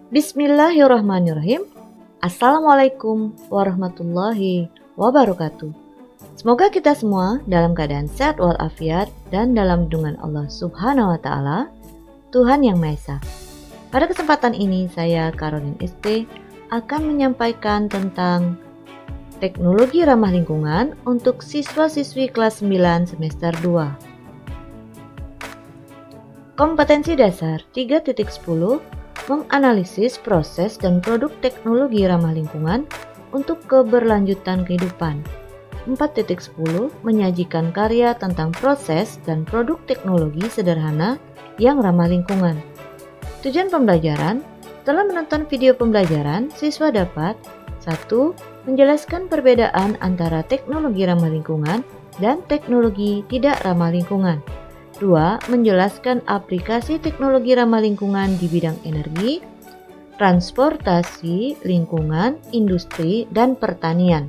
Bismillahirrahmanirrahim. Assalamualaikum warahmatullahi wabarakatuh. Semoga kita semua dalam keadaan sehat walafiat dan dalam lindungan Allah Subhanahu wa Ta'ala, Tuhan Yang Maha Esa. Pada kesempatan ini, saya Caroline SP akan menyampaikan tentang teknologi ramah lingkungan untuk siswa-siswi kelas 9 semester 2. Kompetensi dasar 3.10 menganalisis proses dan produk teknologi ramah lingkungan untuk keberlanjutan kehidupan. 4.10 menyajikan karya tentang proses dan produk teknologi sederhana yang ramah lingkungan. Tujuan pembelajaran: setelah menonton video pembelajaran, siswa dapat 1. Menjelaskan perbedaan antara teknologi ramah lingkungan dan teknologi tidak ramah lingkungan. 2. Menjelaskan aplikasi teknologi ramah lingkungan di bidang energi, transportasi, lingkungan, industri, dan pertanian.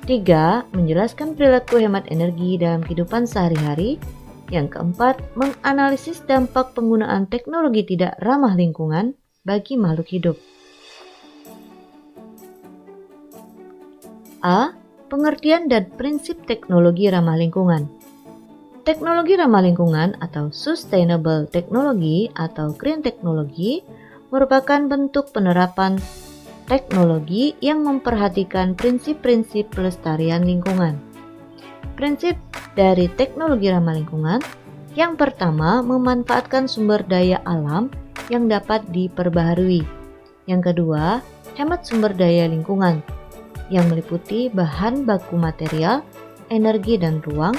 3. Menjelaskan perilaku hemat energi dalam kehidupan sehari-hari. Yang keempat, menganalisis dampak penggunaan teknologi tidak ramah lingkungan bagi makhluk hidup. A. Pengertian dan prinsip teknologi ramah lingkungan. Teknologi ramah lingkungan atau sustainable technology atau green technology merupakan bentuk penerapan teknologi yang memperhatikan prinsip-prinsip pelestarian lingkungan. Prinsip dari teknologi ramah lingkungan: yang pertama, memanfaatkan sumber daya alam yang dapat diperbaharui. Yang kedua, hemat sumber daya lingkungan yang meliputi bahan baku material, energi, dan ruang.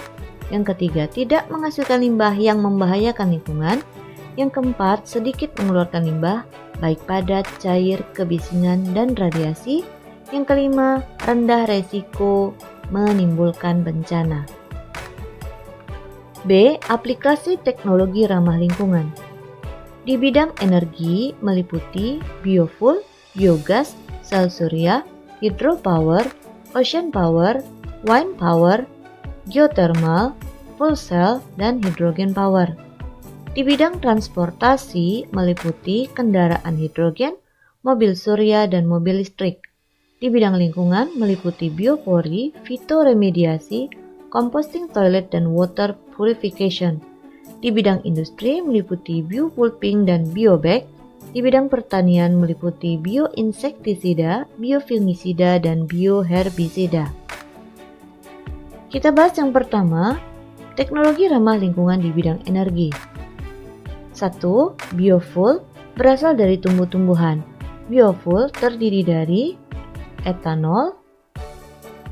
Yang ketiga, tidak menghasilkan limbah yang membahayakan lingkungan. Yang keempat, sedikit mengeluarkan limbah, baik padat, cair, kebisingan, dan radiasi. Yang kelima, rendah resiko menimbulkan bencana. B. Aplikasi teknologi ramah lingkungan. Di bidang energi meliputi biofuel, biogas, sel surya, hydropower, ocean power, wind power, geothermal, fuel cell, dan hydrogen power. Di bidang transportasi meliputi kendaraan hidrogen, mobil surya, dan mobil listrik. Di bidang lingkungan meliputi biopori, fitoremediasi, composting toilet, dan water purification. Di bidang industri meliputi biopulping dan biobag. Di bidang pertanian meliputi bioinsektisida, biofungisida, dan bioherbisida. Kita bahas yang pertama, teknologi ramah lingkungan di bidang energi. 1. Biofuel berasal dari tumbuh-tumbuhan. Biofuel terdiri dari etanol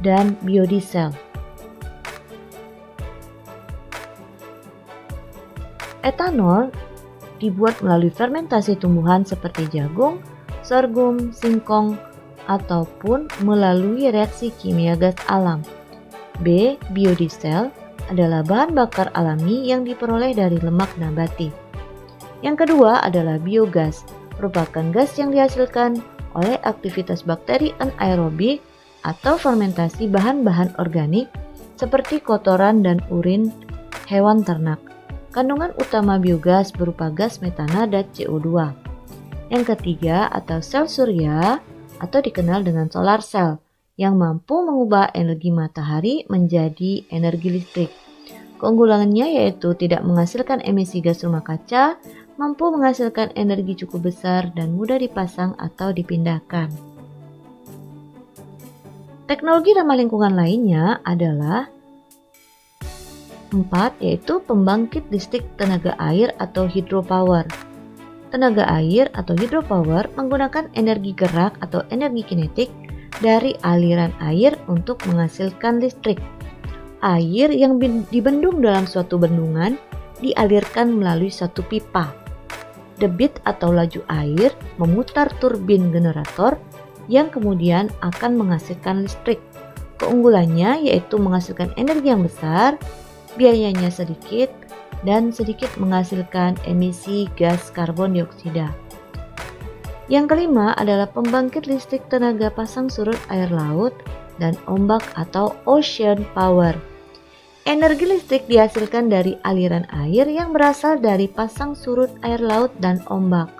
dan biodiesel. Etanol dibuat melalui fermentasi tumbuhan seperti jagung, sorghum, singkong, ataupun melalui reaksi kimia gas alam. B. Biodiesel adalah bahan bakar alami yang diperoleh dari lemak nabati. Yang kedua adalah biogas, merupakan gas yang dihasilkan oleh aktivitas bakteri anaerobik atau fermentasi bahan-bahan organik seperti kotoran dan urin hewan ternak. Kandungan utama biogas berupa gas metana dan CO2. Yang ketiga atau sel surya atau dikenal dengan solar cell, yang mampu mengubah energi matahari menjadi energi listrik. Keunggulannya yaitu tidak menghasilkan emisi gas rumah kaca, mampu menghasilkan energi cukup besar, dan mudah dipasang atau dipindahkan. Teknologi ramah lingkungan lainnya adalah 4, yaitu pembangkit listrik tenaga air atau hydropower. Tenaga air atau hydropower menggunakan energi gerak atau energi kinetik dari aliran air untuk menghasilkan listrik. Air yang dibendung dalam suatu bendungan dialirkan melalui satu pipa. Debit atau laju air memutar turbin generator yang kemudian akan menghasilkan listrik. Keunggulannya yaitu menghasilkan energi yang besar, biayanya sedikit, dan sedikit menghasilkan emisi gas karbon dioksida. Yang kelima adalah pembangkit listrik tenaga pasang surut air laut dan ombak atau ocean power. Energi listrik dihasilkan dari aliran air yang berasal dari pasang surut air laut dan ombak.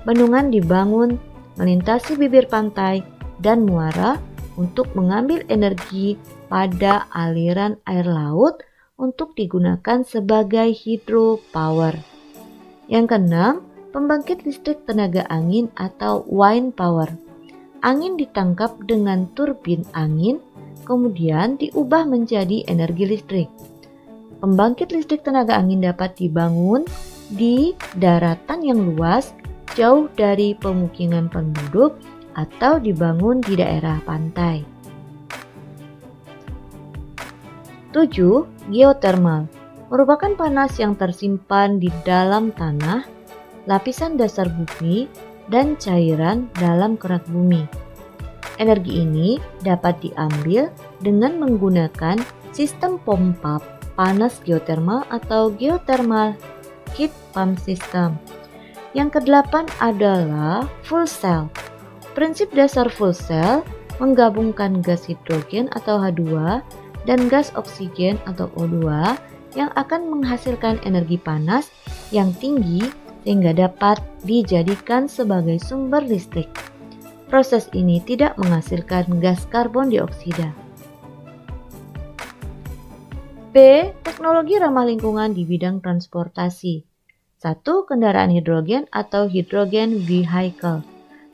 bendungan dibangun melintasi bibir pantai dan muara untuk mengambil energi pada aliran air laut untuk digunakan sebagai hydropower. Yang keenam, pembangkit listrik tenaga angin atau wind power. Angin ditangkap dengan turbin angin, kemudian diubah menjadi energi listrik. Pembangkit listrik tenaga angin dapat dibangun di daratan yang luas, jauh dari pemukiman penduduk, atau dibangun di daerah pantai. 7. Geothermal merupakan panas yang tersimpan di dalam tanah, lapisan dasar bumi, dan cairan dalam kerak bumi. Energi ini dapat diambil dengan menggunakan sistem pompa panas geothermal atau geothermal heat pump system. Yang kedelapan adalah fuel cell. Prinsip dasar fuel cell menggabungkan gas hidrogen atau H2 dan gas oksigen atau O2 yang akan menghasilkan energi panas yang tinggi sehingga dapat dijadikan sebagai sumber listrik. Proses ini tidak menghasilkan gas karbon dioksida. B. Teknologi ramah lingkungan di bidang transportasi. 1. Kendaraan hidrogen atau hydrogen vehicle.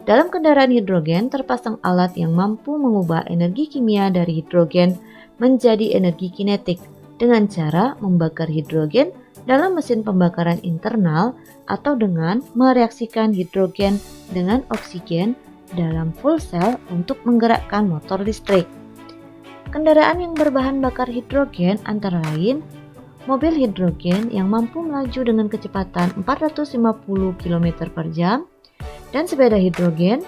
Dalam kendaraan hidrogen terpasang alat yang mampu mengubah energi kimia dari hidrogen menjadi energi kinetik dengan cara membakar hidrogen dalam mesin pembakaran internal atau dengan mereaksikan hidrogen dengan oksigen dalam fuel cell untuk menggerakkan motor listrik. Kendaraan yang berbahan bakar hidrogen antara lain mobil hidrogen yang mampu melaju dengan kecepatan 450 km per jam, dan sepeda hidrogen,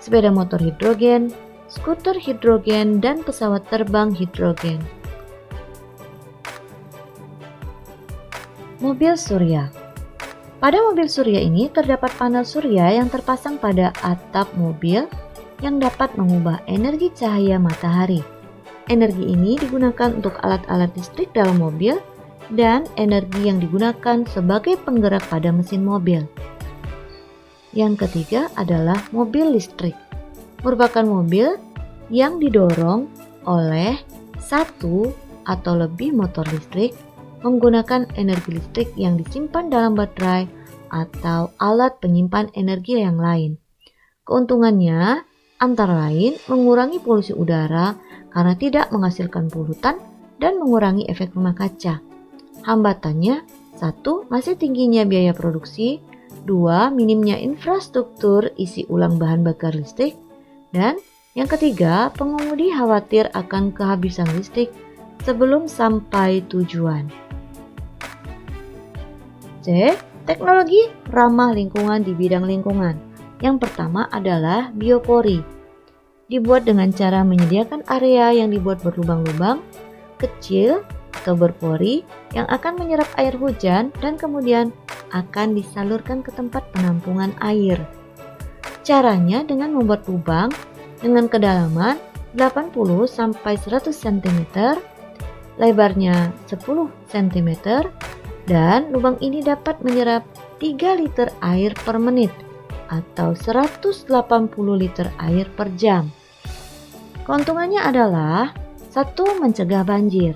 sepeda motor hidrogen, skuter hidrogen, dan pesawat terbang hidrogen. Mobil surya. Pada mobil surya ini terdapat panel surya yang terpasang pada atap mobil yang dapat mengubah energi cahaya matahari. Energi ini digunakan untuk alat-alat listrik dalam mobil dan energi yang digunakan sebagai penggerak pada mesin mobil. Yang ketiga adalah mobil listrik. Merupakan mobil yang didorong oleh satu atau lebih motor listrik menggunakan energi listrik yang disimpan dalam baterai atau alat penyimpan energi yang lain. Keuntungannya antara lain mengurangi polusi udara karena tidak menghasilkan polutan dan mengurangi efek rumah kaca. Hambatannya, 1. Masih tingginya biaya produksi, 2. Minimnya infrastruktur isi ulang bahan bakar listrik, dan yang ketiga, pengemudi khawatir akan kehabisan listrik sebelum sampai tujuan. C. Teknologi ramah lingkungan di bidang lingkungan. Yang pertama adalah biopori. Dibuat dengan cara menyediakan area yang dibuat berlubang-lubang, kecil, atau berpori yang akan menyerap air hujan dan kemudian akan disalurkan ke tempat penampungan air. Caranya dengan membuat lubang dengan kedalaman 80-100 cm, lebarnya 10 cm, dan lubang ini dapat menyerap 3 liter air per menit atau 180 liter air per jam. Keuntungannya adalah 1. Mencegah banjir.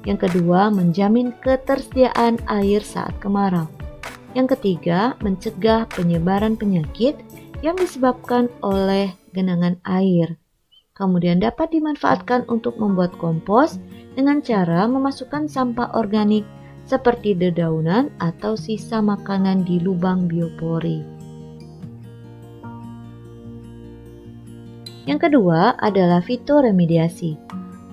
Yang kedua, menjamin ketersediaan air saat kemarau. Yang ketiga, mencegah penyebaran penyakit yang disebabkan oleh genangan air. Kemudian dapat dimanfaatkan untuk membuat kompos dengan cara memasukkan sampah organik seperti dedaunan atau sisa makanan di lubang biopori. Yang kedua adalah fitoremediasi.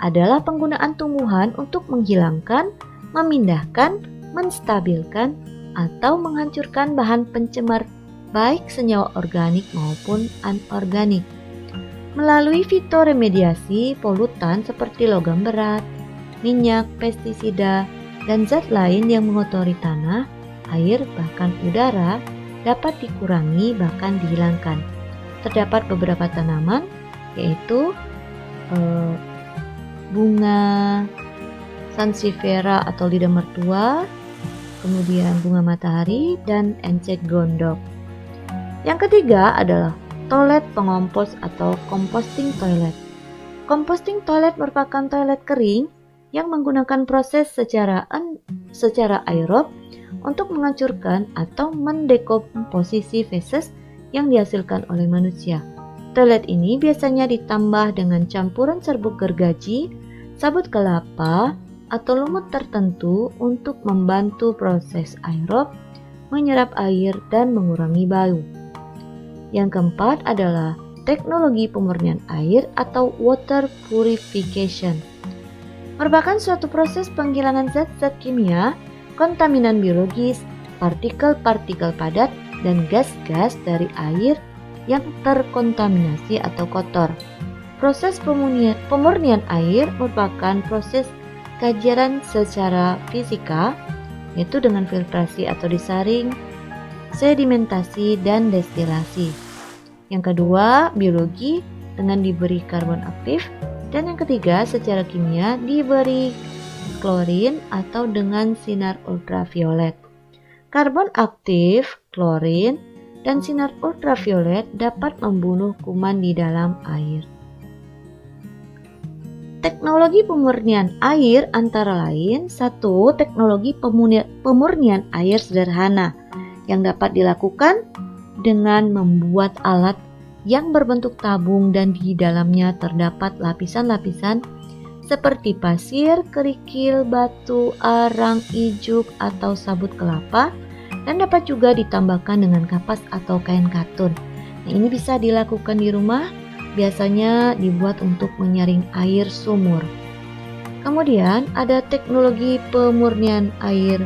Adalah penggunaan tumbuhan untuk menghilangkan, memindahkan, menstabilkan, atau menghancurkan bahan pencemar baik senyawa organik maupun anorganik. Melalui fitoremediasi, polutan seperti logam berat, minyak, pestisida, dan zat lain yang mengotori tanah, air, bahkan udara dapat dikurangi bahkan dihilangkan. Terdapat beberapa tanaman yaitu bunga sansevieria atau lidah mertua, kemudian bunga matahari, dan encek gondok. Yang ketiga adalah toilet pengompos atau composting toilet. Composting toilet merupakan toilet kering yang menggunakan proses secara aerob untuk menghancurkan atau mendekomposisi feses yang dihasilkan oleh manusia. Toilet ini biasanya ditambah dengan campuran serbuk gergaji, sabut kelapa, atau lumut tertentu untuk membantu proses aerob, menyerap air, dan mengurangi bau. Yang keempat adalah teknologi pemurnian air atau water purification. Merupakan suatu proses penghilangan zat-zat kimia, kontaminan biologis, partikel-partikel padat, dan gas-gas dari air yang terkontaminasi atau kotor. Proses pemurnian air merupakan proses kajian secara fisika, yaitu dengan filtrasi atau disaring, sedimentasi, dan destilasi. Yang kedua, biologi dengan diberi karbon aktif, dan yang ketiga, secara kimia diberi klorin atau dengan sinar ultraviolet. Karbon aktif, klorin, dan sinar ultraviolet dapat membunuh kuman di dalam air. Teknologi pemurnian air antara lain: 1. Teknologi pemurnian air sederhana yang dapat dilakukan dengan membuat alat yang berbentuk tabung dan di dalamnya terdapat lapisan-lapisan seperti pasir, kerikil, batu, arang, ijuk, atau sabut kelapa, dan dapat juga ditambahkan dengan kapas atau kain katun. Nah, ini bisa dilakukan di rumah, biasanya dibuat untuk menyaring air sumur. Kemudian ada teknologi pemurnian air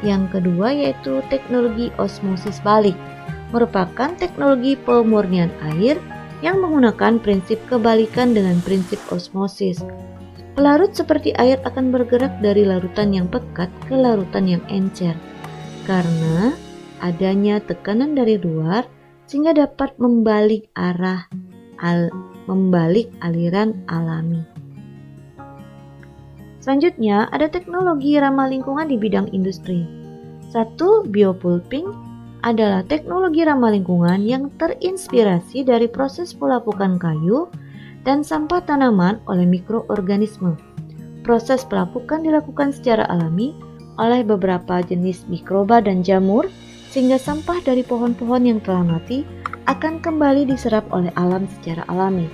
yang kedua, yaitu teknologi osmosis balik. Merupakan teknologi pemurnian air yang menggunakan prinsip kebalikan dengan prinsip osmosis. Pelarut seperti air akan bergerak dari larutan yang pekat ke larutan yang encer karena adanya tekanan dari luar, sehingga dapat membalik aliran alami. Selanjutnya ada teknologi ramah lingkungan di bidang industri. 1. Biopulping adalah teknologi ramah lingkungan yang terinspirasi dari proses pelapukan kayu dan sampah tanaman oleh mikroorganisme. Proses pelapukan dilakukan secara alami oleh beberapa jenis mikroba dan jamur, sehingga sampah dari pohon-pohon yang telah mati akan kembali diserap oleh alam secara alami.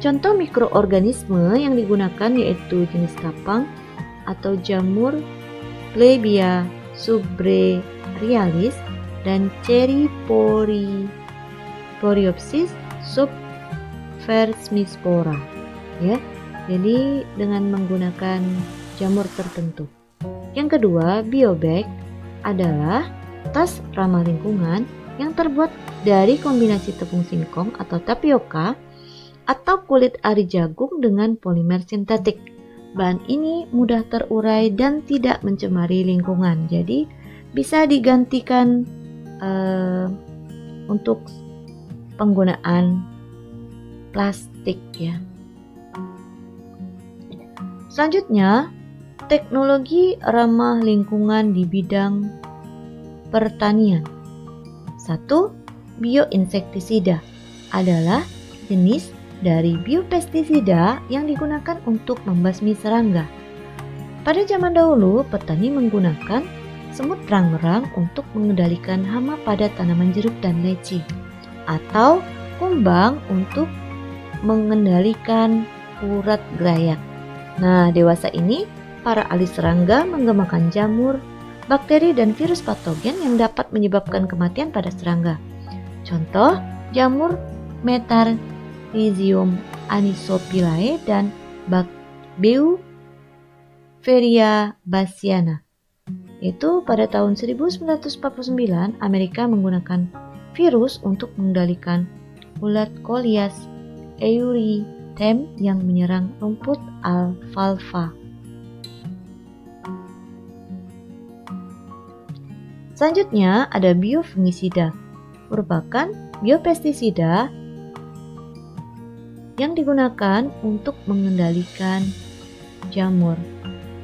Contoh mikroorganisme yang digunakan yaitu jenis kapang atau jamur Plebia subrealis dan Poriopsis subversispora, ya. Jadi dengan menggunakan jamur tertentu. Yang kedua, biobag adalah tas ramah lingkungan yang terbuat dari kombinasi tepung singkong atau tapioka atau kulit ari jagung dengan polimer sintetik. Bahan ini mudah terurai dan tidak mencemari lingkungan, jadi bisa digantikan untuk penggunaan plastik, ya. Selanjutnya, teknologi ramah lingkungan di bidang pertanian. 1. Bioinsektisida adalah jenis dari biopestisida yang digunakan untuk membasmi serangga. Pada zaman dahulu, petani menggunakan semut berang-berang untuk mengendalikan hama pada tanaman jeruk dan leci, atau kumbang untuk mengendalikan urat gelayak. Nah, dewasa ini para ahli serangga mengembangkan jamur, bakteri, dan virus patogen yang dapat menyebabkan kematian pada serangga. Contoh, jamur Metarhizium anisopilae dan Beauveria bassiana. Itu pada tahun 1949, Amerika menggunakan virus untuk mengendalikan ulat Colias euritem yang menyerang rumput alfalfa. Selanjutnya ada biofungisida, merupakan biopestisida yang digunakan untuk mengendalikan jamur.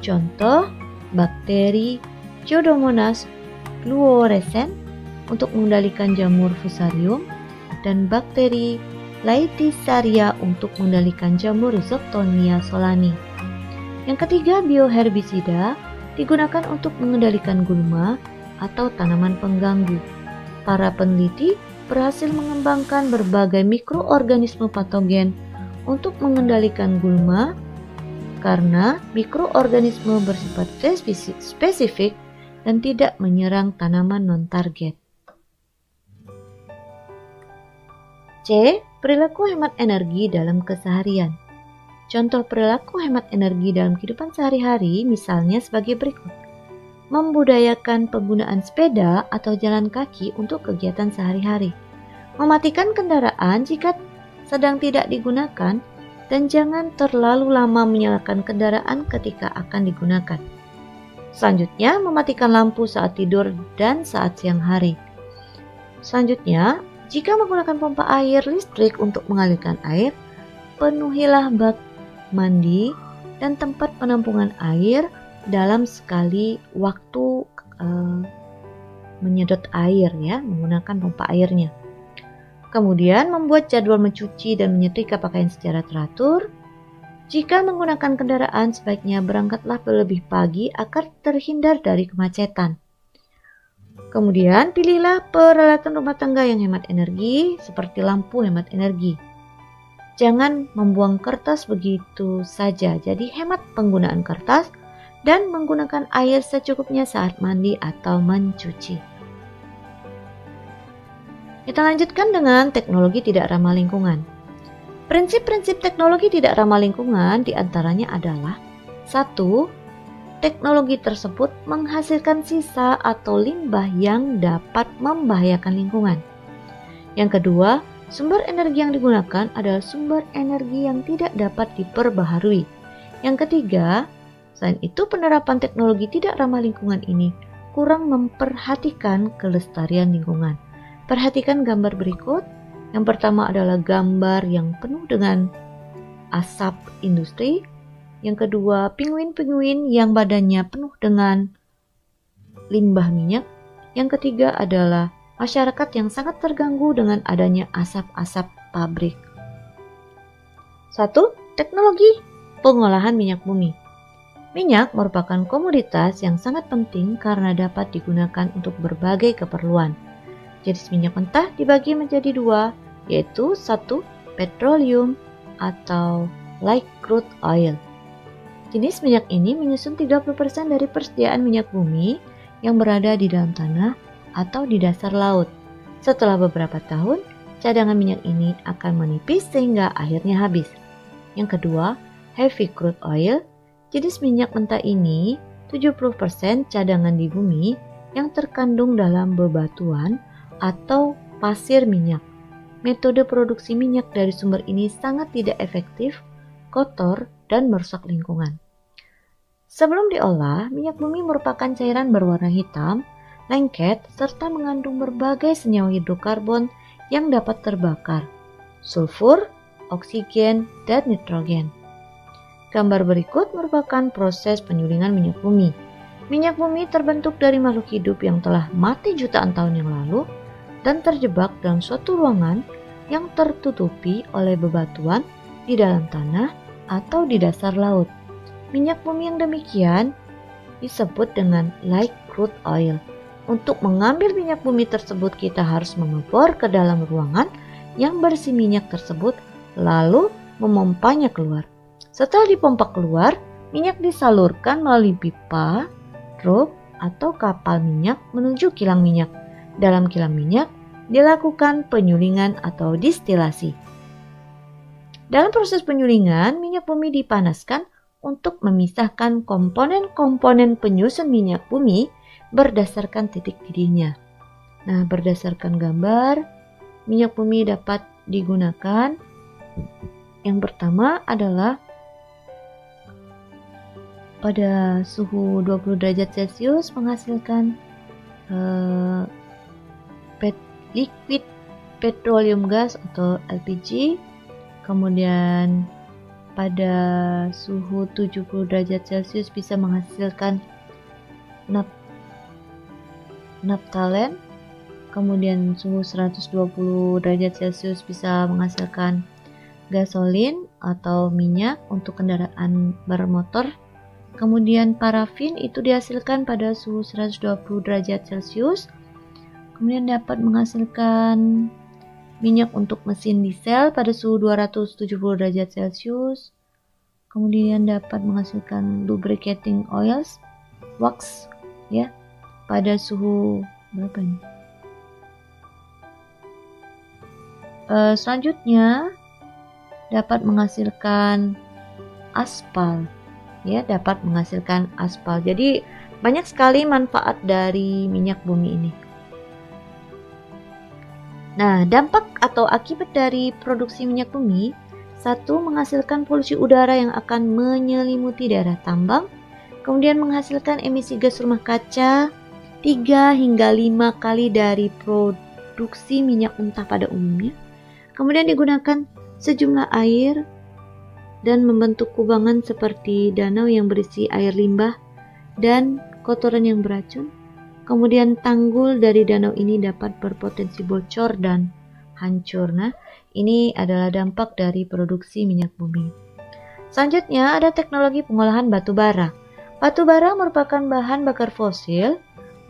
Contoh, bakteri Pseudomonas fluorescens untuk mengendalikan jamur fusarium dan bakteri Laetisaria untuk mengendalikan jamur Rhizoctonia solani. Yang ketiga, bioherbisida digunakan untuk mengendalikan gulma atau tanaman pengganggu. Para peneliti berhasil mengembangkan berbagai mikroorganisme patogen untuk mengendalikan gulma karena mikroorganisme bersifat spesifik dan tidak menyerang tanaman non-target. C. Perilaku hemat energi dalam keseharian. Contoh perilaku hemat energi dalam kehidupan sehari-hari misalnya sebagai berikut. Membudayakan penggunaan sepeda atau jalan kaki untuk kegiatan sehari-hari. Mematikan kendaraan jika sedang tidak digunakan dan jangan terlalu lama menyalakan kendaraan ketika akan digunakan. Selanjutnya, mematikan lampu saat tidur dan saat siang hari. Selanjutnya, jika menggunakan pompa air listrik untuk mengalirkan air, penuhilah bak mandi dan tempat penampungan air dalam sekali waktu menyedot air ya, menggunakan pompa airnya. Kemudian membuat jadwal mencuci dan menyetrika pakaian secara teratur. Jika menggunakan kendaraan, sebaiknya berangkatlah lebih pagi agar terhindar dari kemacetan. Kemudian pilihlah peralatan rumah tangga yang hemat energi seperti lampu hemat energi. Jangan membuang kertas begitu saja, jadi hemat penggunaan kertas dan menggunakan air secukupnya saat mandi atau mencuci. Kita lanjutkan dengan teknologi tidak ramah lingkungan. Prinsip-prinsip teknologi tidak ramah lingkungan diantaranya adalah 1. Teknologi tersebut menghasilkan sisa atau limbah yang dapat membahayakan lingkungan. Yang kedua, sumber energi yang digunakan adalah sumber energi yang tidak dapat diperbaharui. Yang ketiga, selain itu penerapan teknologi tidak ramah lingkungan ini kurang memperhatikan kelestarian lingkungan. Perhatikan gambar berikut. Yang pertama adalah gambar yang penuh dengan asap industri. Yang kedua, pinguin-pinguin yang badannya penuh dengan limbah minyak. Yang ketiga adalah masyarakat yang sangat terganggu dengan adanya asap-asap pabrik. 1. Teknologi pengolahan minyak bumi. Minyak merupakan komoditas yang sangat penting karena dapat digunakan untuk berbagai keperluan. Jenis minyak mentah dibagi menjadi dua, yaitu 1. Petroleum atau light crude oil. Jenis minyak ini menyusun 30% dari persediaan minyak bumi yang berada di dalam tanah atau di dasar laut. Setelah beberapa tahun, cadangan minyak ini akan menipis sehingga akhirnya habis. Yang kedua, heavy crude oil. Jenis minyak mentah ini 70% cadangan di bumi yang terkandung dalam bebatuan atau pasir minyak. Metode produksi minyak dari sumber ini sangat tidak efektif, kotor, dan merusak lingkungan. Sebelum diolah, minyak bumi merupakan cairan berwarna hitam, lengket, serta mengandung berbagai senyawa hidrokarbon yang dapat terbakar, sulfur, oksigen, dan nitrogen. Gambar berikut merupakan proses penyulingan minyak bumi. Minyak bumi terbentuk dari makhluk hidup yang telah mati jutaan tahun yang lalu dan terjebak dalam suatu ruangan yang tertutupi oleh bebatuan di dalam tanah atau di dasar laut. Minyak bumi yang demikian disebut dengan light crude oil. Untuk mengambil minyak bumi tersebut, kita harus mengebor ke dalam ruangan yang berisi minyak tersebut, lalu memompanya keluar. Setelah dipompa keluar, minyak disalurkan melalui pipa, truk, atau kapal minyak menuju kilang minyak. Dalam kilang minyak, dilakukan penyulingan atau distilasi. Dalam proses penyulingan, minyak bumi dipanaskan untuk memisahkan komponen-komponen penyusun minyak bumi berdasarkan titik didihnya. Nah, berdasarkan gambar, minyak bumi dapat digunakan. Yang pertama adalah pada suhu 20 derajat Celcius menghasilkan liquid petroleum gas atau LPG. Kemudian pada suhu 70 derajat Celcius bisa menghasilkan naftalen. kemudian suhu 120 derajat Celcius bisa menghasilkan gasolin atau minyak untuk kendaraan bermotor. Kemudian parafin itu dihasilkan pada suhu 120 derajat Celcius. Kemudian dapat menghasilkan minyak untuk mesin diesel pada suhu 270 derajat Celcius. Kemudian dapat menghasilkan lubricating oils, wax ya, pada suhu berapa ini? Selanjutnya dapat menghasilkan aspal ya, dapat menghasilkan aspal. Jadi banyak sekali manfaat dari minyak bumi ini. Nah, dampak atau akibat dari produksi minyak bumi, satu, menghasilkan polusi udara yang akan menyelimuti daerah tambang, kemudian menghasilkan emisi gas rumah kaca 3 hingga 5 kali dari produksi minyak mentah pada umumnya. Kemudian digunakan sejumlah air dan membentuk kubangan seperti danau yang berisi air limbah dan kotoran yang beracun. Kemudian tanggul dari danau ini dapat berpotensi bocor dan hancur. Nah, ini adalah dampak dari produksi minyak bumi. Selanjutnya ada teknologi pengolahan batu bara. Batu bara merupakan bahan bakar fosil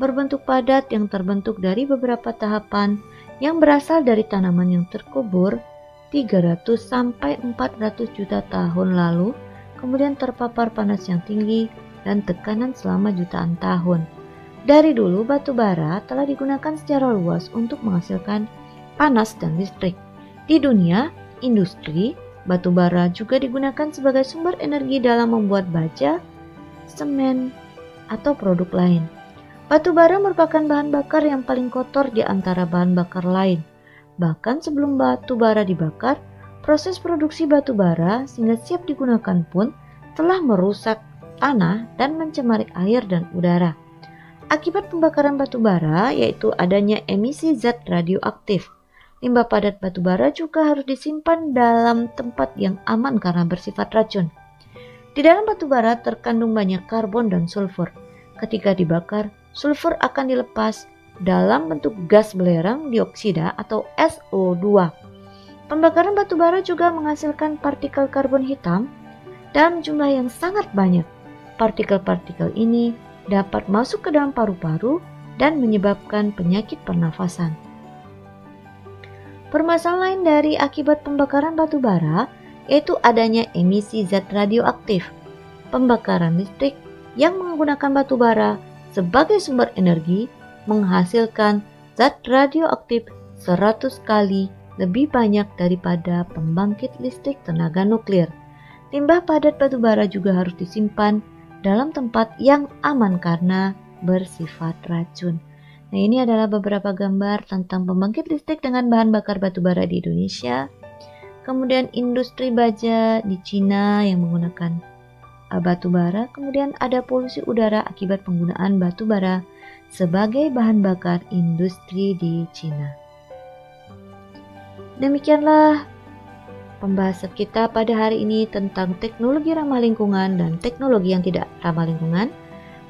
berbentuk padat yang terbentuk dari beberapa tahapan yang berasal dari tanaman yang terkubur 300 sampai 400 juta tahun lalu, kemudian terpapar panas yang tinggi dan tekanan selama jutaan tahun. Dari dulu batu bara telah digunakan secara luas untuk menghasilkan panas dan listrik. Di dunia industri, batu bara juga digunakan sebagai sumber energi dalam membuat baja, semen, atau produk lain. Batu bara merupakan bahan bakar yang paling kotor di antara bahan bakar lain. Bahkan sebelum batu bara dibakar, proses produksi batu bara sehingga siap digunakan pun telah merusak tanah dan mencemari air dan udara. Akibat pembakaran batu bara yaitu adanya emisi zat radioaktif. Limbah padat batu bara juga harus disimpan dalam tempat yang aman karena bersifat racun. Di dalam batu bara terkandung banyak karbon dan sulfur. Ketika dibakar, sulfur akan dilepas dalam bentuk gas belerang dioksida atau SO2. Pembakaran batu bara juga menghasilkan partikel karbon hitam dalam jumlah yang sangat banyak. Partikel-partikel ini dapat masuk ke dalam paru-paru dan menyebabkan penyakit pernafasan. Permasalahan lain dari akibat pembakaran batu bara yaitu adanya emisi zat radioaktif. Pembakaran listrik yang menggunakan batu bara sebagai sumber energi menghasilkan zat radioaktif 100 kali lebih banyak daripada pembangkit listrik tenaga nuklir. Limbah padat batu bara juga harus disimpan dalam tempat yang aman karena bersifat racun. Nah, ini adalah beberapa gambar tentang pembangkit listrik dengan bahan bakar batu bara di Indonesia. Kemudian industri baja di Cina yang menggunakan batu bara. Kemudian ada polusi udara akibat penggunaan batu bara sebagai bahan bakar industri di Cina. Demikianlah pembahasan kita pada hari ini tentang teknologi ramah lingkungan dan teknologi yang tidak ramah lingkungan.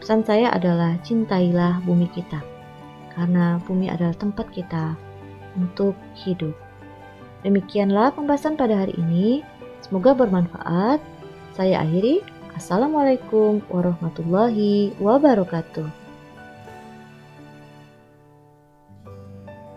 Pesan saya adalah cintailah bumi kita, karena bumi adalah tempat kita untuk hidup. Demikianlah pembahasan pada hari ini. Semoga bermanfaat. Saya akhiri. Assalamualaikum warahmatullahi wabarakatuh.